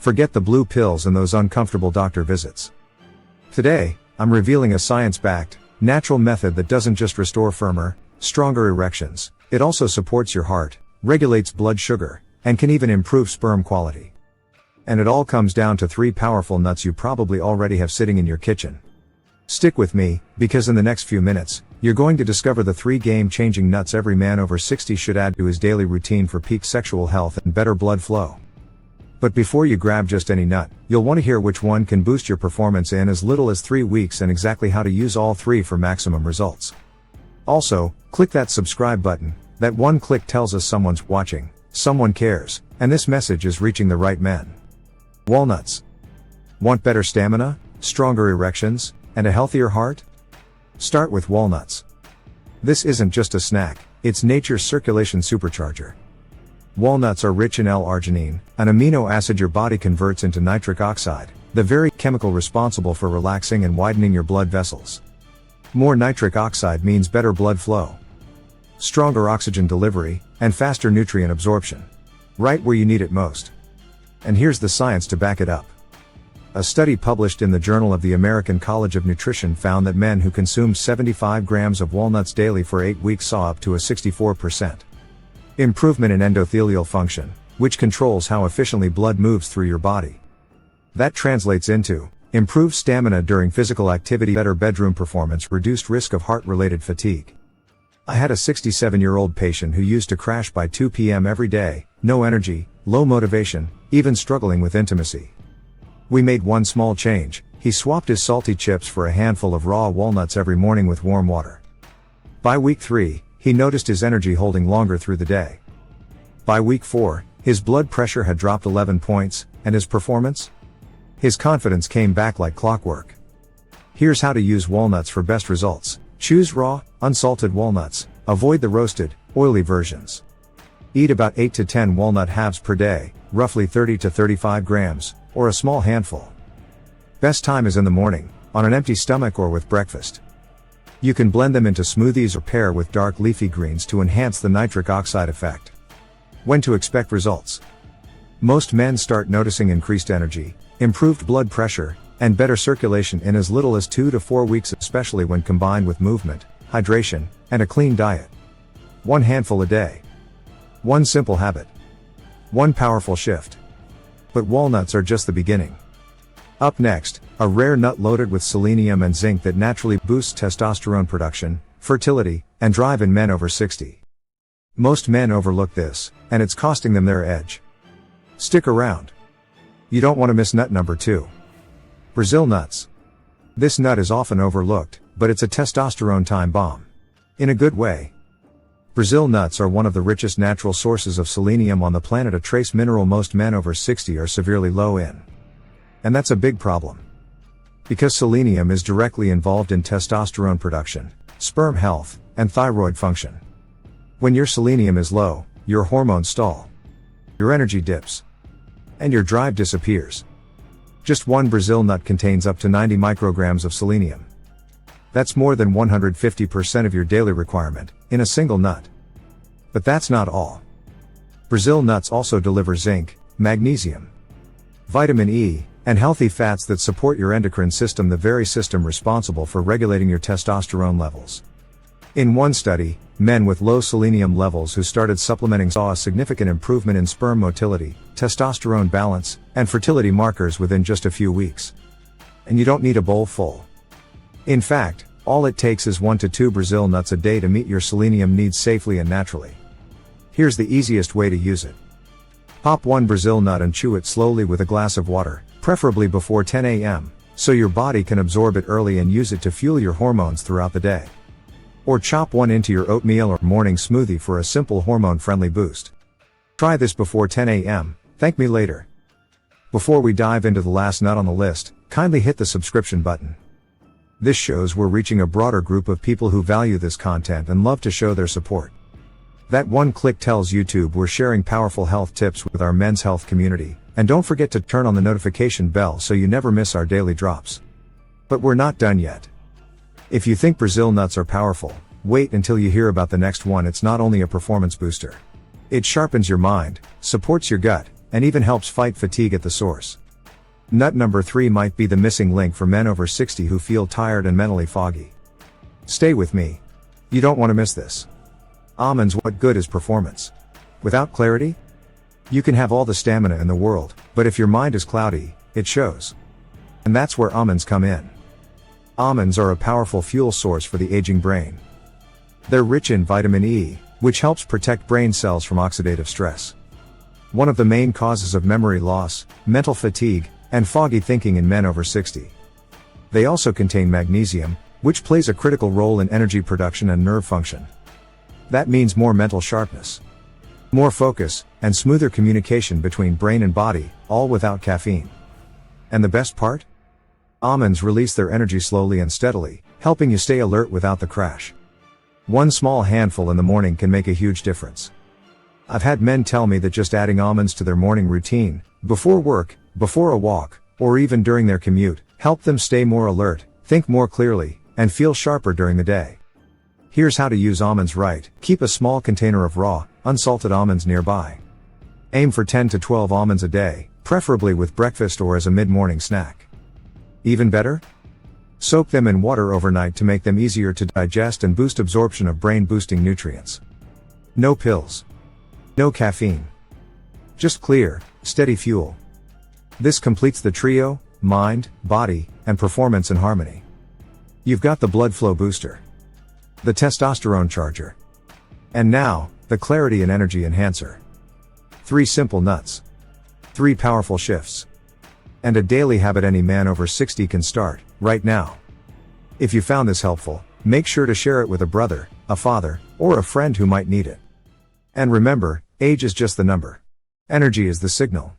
Forget the blue pills and those uncomfortable doctor visits. Today, I'm revealing a science-backed, natural method that doesn't just restore firmer, stronger erections, it also supports your heart, regulates blood sugar, and can even improve sperm quality. And it all comes down to 3 powerful nuts you probably already have sitting in your kitchen. Stick with me, because in the next few minutes, you're going to discover the 3 game-changing nuts every man over 60 should add to his daily routine for peak sexual health and better blood flow. But before you grab just any nut, you'll want to hear which one can boost your performance in as little as 3 weeks and exactly how to use all 3 for maximum results. Also, click that subscribe button. That one click tells us someone's watching, someone cares, and this message is reaching the right men. Walnuts. Want better stamina, stronger erections, and a healthier heart? Start with walnuts. This isn't just a snack, it's nature's circulation supercharger. Walnuts are rich in L-arginine, an amino acid your body converts into nitric oxide, the very chemical responsible for relaxing and widening your blood vessels. More nitric oxide means better blood flow, stronger oxygen delivery, and faster nutrient absorption. Right where you need it most. And here's the science to back it up. A study published in the Journal of the American College of Nutrition found that men who consumed 75 grams of walnuts daily for 8 weeks saw up to a 64% improvement in endothelial function, which controls how efficiently blood moves through your body. That translates into improved stamina during physical activity, better bedroom performance, reduced risk of heart-related fatigue. I had a 67-year-old patient who used to crash by 2 p.m. every day, no energy, low motivation, even struggling with intimacy. We made one small change. He swapped his salty chips for a handful of raw walnuts every morning with warm water. By week 3, he noticed his energy holding longer through the day. By week 4, his blood pressure had dropped 11 points, and his performance? His confidence came back like clockwork. Here's how to use walnuts for best results. Choose raw, unsalted walnuts. Avoid the roasted, oily versions. Eat about 8 to 10 walnut halves per day, roughly 30 to 35 grams, or a small handful. Best time is in the morning, on an empty stomach or with breakfast. You can blend them into smoothies or pair with dark leafy greens to enhance the nitric oxide effect. When to expect results? Most men start noticing increased energy, improved blood pressure, and better circulation in as little as 2 to 4 weeks, especially when combined with movement, hydration, and a clean diet. 1 handful a day. 1 simple habit. 1 powerful shift. But walnuts are just the beginning. Up next, a rare nut loaded with selenium and zinc that naturally boosts testosterone production, fertility, and drive in men over 60. Most men overlook this, and it's costing them their edge. Stick around. You don't want to miss nut number 2. Brazil nuts. This nut is often overlooked, but it's a testosterone time bomb. In a good way. Brazil nuts are one of the richest natural sources of selenium on the planet, a trace mineral most men over 60 are severely low in. And that's a big problem. Because selenium is directly involved in testosterone production, sperm health, and thyroid function. When your selenium is low, your hormones stall. Your energy dips. And your drive disappears. Just 1 Brazil nut contains up to 90 micrograms of selenium. That's more than 150% of your daily requirement, in a single nut. But that's not all. Brazil nuts also deliver zinc, magnesium, vitamin E, and healthy fats that support your endocrine system, the very system responsible for regulating your testosterone levels. In one study, men with low selenium levels who started supplementing saw a significant improvement in sperm motility, testosterone balance, and fertility markers within just a few weeks. And you don't need a bowl full. In fact, all it takes is 1 to 2 Brazil nuts a day to meet your selenium needs safely and naturally. Here's the easiest way to use it. Pop 1 Brazil nut and chew it slowly with a glass of water, preferably before 10 a.m., so your body can absorb it early and use it to fuel your hormones throughout the day. Or chop 1 into your oatmeal or morning smoothie for a simple hormone-friendly boost. Try this before 10 a.m., thank me later. Before we dive into the last nut on the list, kindly hit the subscription button. This shows we're reaching a broader group of people who value this content and love to show their support. That one click tells YouTube we're sharing powerful health tips with our men's health community, and don't forget to turn on the notification bell so you never miss our daily drops. But we're not done yet. If you think Brazil nuts are powerful, wait until you hear about the next one. It's not only a performance booster. It sharpens your mind, supports your gut, and even helps fight fatigue at the source. Nut number 3 might be the missing link for men over 60 who feel tired and mentally foggy. Stay with me. You don't want to miss this. Almonds. What good is performance without clarity? You can have all the stamina in the world, but if your mind is cloudy, it shows. And that's where almonds come in. Almonds are a powerful fuel source for the aging brain. They're rich in vitamin E, which helps protect brain cells from oxidative stress. One of the main causes of memory loss, mental fatigue, and foggy thinking in men over 60. They also contain magnesium, which plays a critical role in energy production and nerve function. That means more mental sharpness, more focus, and smoother communication between brain and body, all without caffeine. And the best part? Almonds release their energy slowly and steadily, helping you stay alert without the crash. One small handful in the morning can make a huge difference. I've had men tell me that just adding almonds to their morning routine, before work, before a walk, or even during their commute, helped them stay more alert, think more clearly, and feel sharper during the day. Here's how to use almonds right. Keep a small container of raw, unsalted almonds nearby. Aim for 10 to 12 almonds a day, preferably with breakfast or as a mid-morning snack. Even better? Soak them in water overnight to make them easier to digest and boost absorption of brain-boosting nutrients. No pills. No caffeine. Just clear, steady fuel. This completes the trio: mind, body, and performance in harmony. You've got the blood flow booster, the testosterone charger, and now, the clarity and energy enhancer. 3 simple nuts. 3 powerful shifts. And a daily habit any man over 60 can start, right now. If you found this helpful, make sure to share it with a brother, a father, or a friend who might need it. And remember, age is just the number. Energy is the signal.